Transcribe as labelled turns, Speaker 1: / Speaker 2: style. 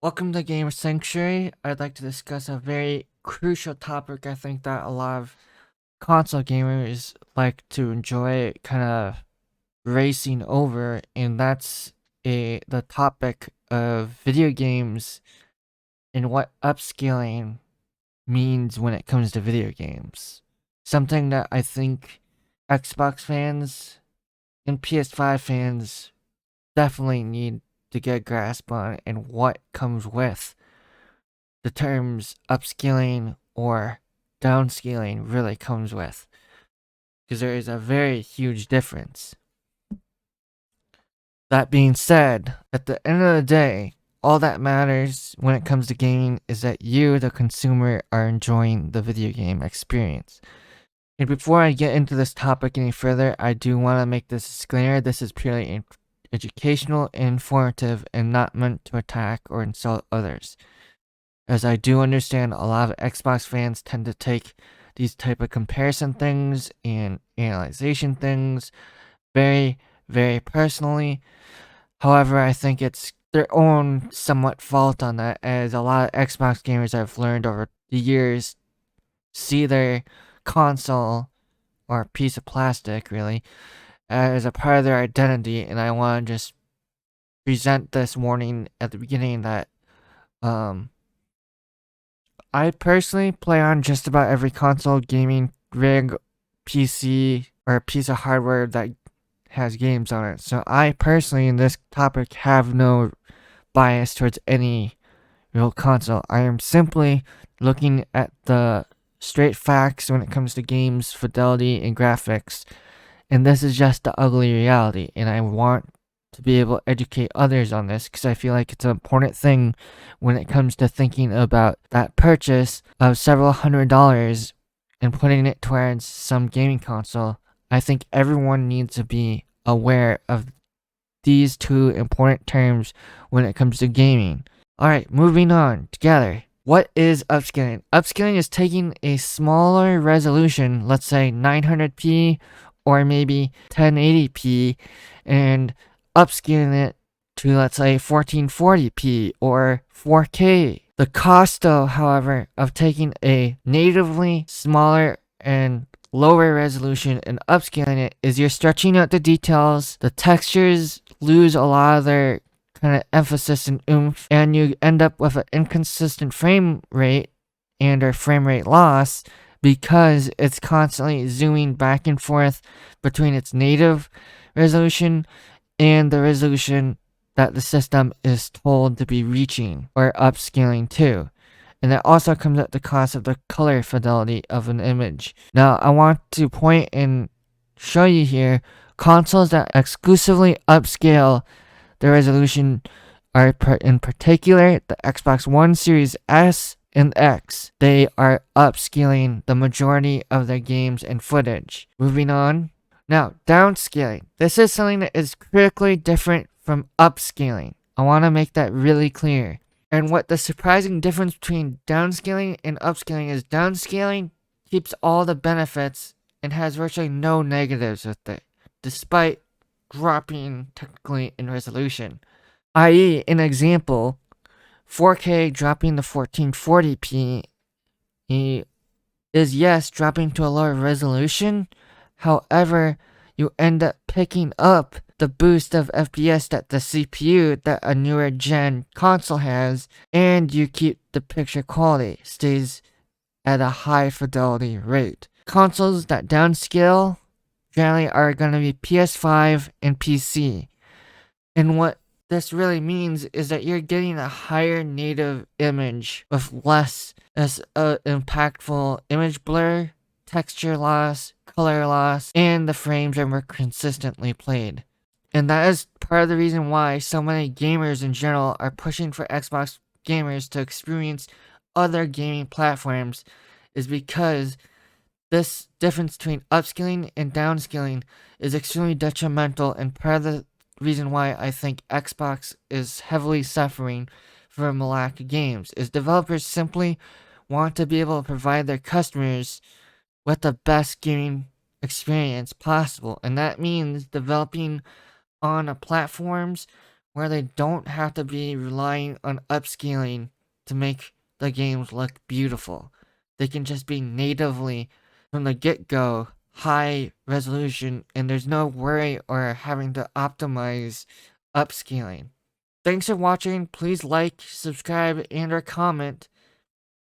Speaker 1: Welcome to Gamer Sanctuary. I'd like to discuss a very crucial topic I think that a lot of console gamers like to enjoy kind of racing over, and that's the topic of video games and what upscaling means when it comes to video games. Something that I think Xbox fans and PS5 fans definitely need to get a grasp on and what comes with the terms upscaling or downscaling really comes with, because there is a very huge difference. That being said, at the end of the day, all that matters when it comes to gaming is that you, the consumer, are enjoying the video game experience. And before I get into this topic any further, I do want to make this disclaimer. This is purely educational and informative and not meant to attack or insult others, as I do understand a lot of Xbox fans tend to take these type of comparison things and analyzation things very, very personally. However, I think it's their own somewhat fault on that, as a lot of Xbox gamers I've learned over the years see their console, or piece of plastic really, as a part of their identity, and I want to just present this warning at the beginning that I personally play on just about every console, gaming rig, PC, or piece of hardware that has games on it. So I personally, in this topic, have no bias towards any real console. I am simply looking at the straight facts when it comes to games, fidelity, and graphics. And this is just the ugly reality. And I want to be able to educate others on this, because I feel like it's an important thing when it comes to thinking about that purchase of several $100s and putting it towards some gaming console. I think everyone needs to be aware of these two important terms when it comes to gaming. Alright, moving on together. What is upscaling? Upscaling is taking a smaller resolution, let's say 900p or maybe 1080p, and upscaling it to, let's say, 1440p or 4K. The cost, though, however, of taking a natively smaller and lower resolution and upscaling it is you're stretching out the details, the textures lose a lot of their kind of emphasis and oomph, and you end up with an inconsistent frame rate and or frame rate loss, because it's constantly zooming back and forth between its native resolution and the resolution that the system is told to be reaching or upscaling to. And that also comes at the cost of the color fidelity of an image. Now, I want to point and show you here consoles that exclusively upscale the resolution are in particular the Xbox One Series S and X. They are upscaling the majority of their games and footage. Moving on. Now, downscaling. This is something that is critically different from upscaling. I want to make that really clear. And what the surprising difference between downscaling and upscaling is, downscaling keeps all the benefits and has virtually no negatives with it, despite dropping technically in resolution. I.e., an example, 4K dropping to 1440p is, yes, dropping to a lower resolution. However, you end up picking up the boost of FPS that the CPU that a newer gen console has, and you keep the picture quality stays at a high fidelity rate. Consoles that downscale generally are going to be PS5 and PC. And what this really means is that you're getting a higher native image with less impactful image blur, texture loss, color loss, and the frames are more consistently played. And that is part of the reason why so many gamers in general are pushing for Xbox gamers to experience other gaming platforms, is because this difference between upscaling and downscaling is extremely detrimental, and part of the reason why I think Xbox is heavily suffering from a lack of games is developers simply want to be able to provide their customers with the best gaming experience possible, and that means developing on platforms where they don't have to be relying on upscaling to make the games look beautiful. They can just be natively, from the get-go, high resolution, and there's no worry or having to optimize upscaling. Thanks for watching. Please like, subscribe, and or comment.